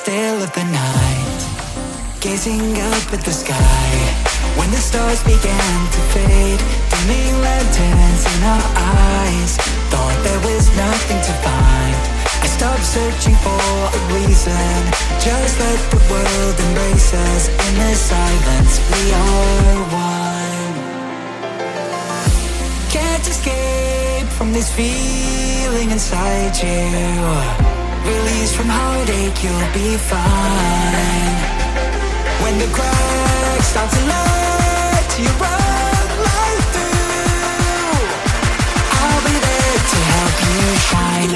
still of the night, gazing up at the sky. When the stars began to fade, dimming lanterns in our eyes, thought there was nothing to find. I stopped searching for a reason, just let the world embrace us. In the silence we are one. Can't escape from this feeling inside you. Release from heartache, you'll be fine. When the cracks start to let you run right through, I'll be there to help you shine.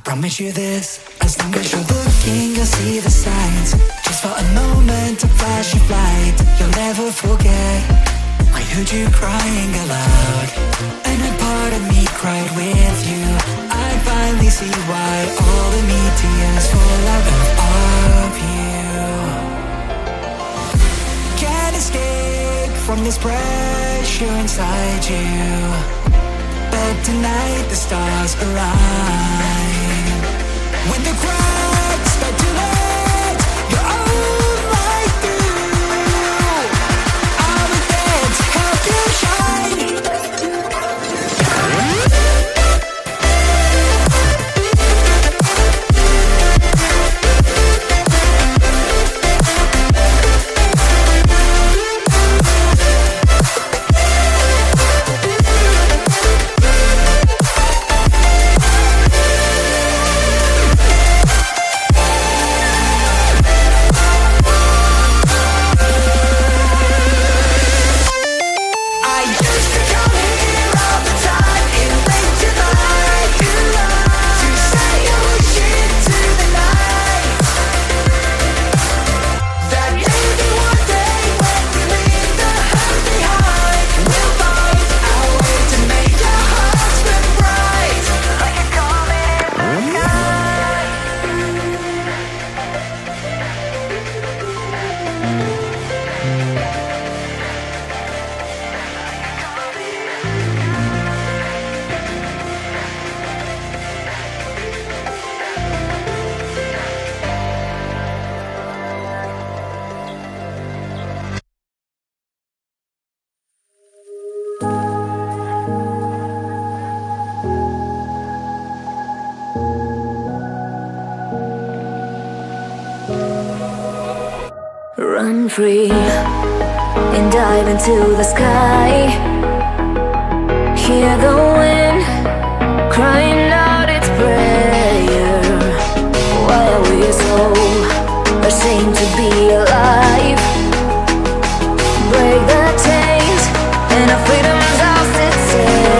Promise you this, as long as you're looking, you'll see the signs. Just for a moment, a flash of light, you'll never forget. I heard you crying aloud, and a part of me cried with you. I finally see why all the meteors fall out of you. Can't escape from this pressure inside you, but tonight the stars align. When the cracks start to let your own light through, I'll be there to help you shine. Run free and dive into the sky. Hear the wind crying out its prayer. Why are we so ashamed to be alive? Break the chains and our freedom's ours to take.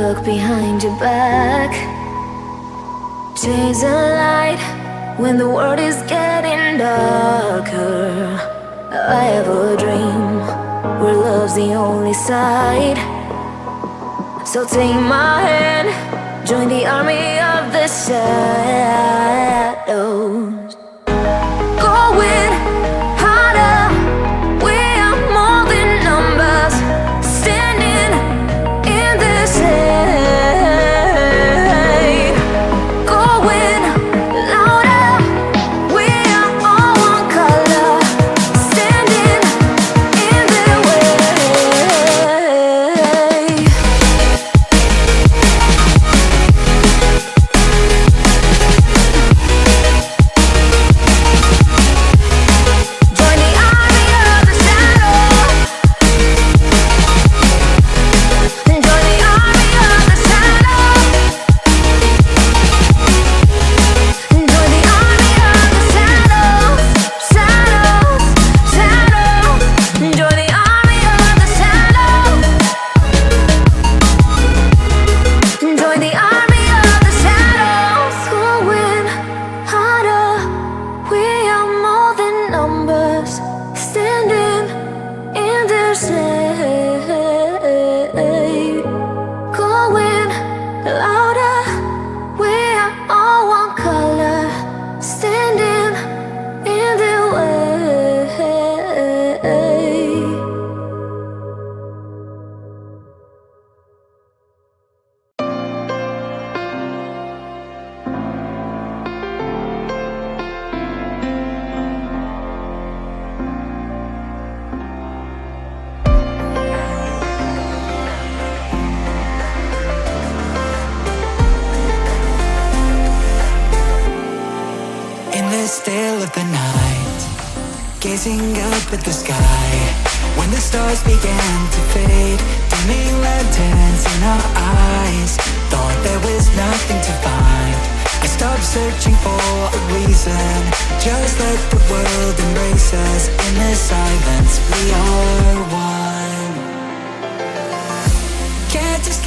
look behind your back. Chase a light when the world is getting darker. I have a dream where love's the only side. So take my hand, join the army of the shadows. Going harder, we are more than numbers, standing in the shade. Going louder, we are all one color, standing in the way. Join the army of the shadows. Join the army of the shadows. Join the army of the shadows. Shadows, shadows. Join the army of the shadows. Join the army of the shadows. Going harder, we are more than numbers, standing in the shade. Going louder, we are all one color, standing in the way. In the still of the night, gazing up at the sky, when the stars began to fade, dimming lanterns in our eyes, thought there was nothing to find. I stopped searching for a reason, just let the world embrace us. In the silence, we are one. Can't escape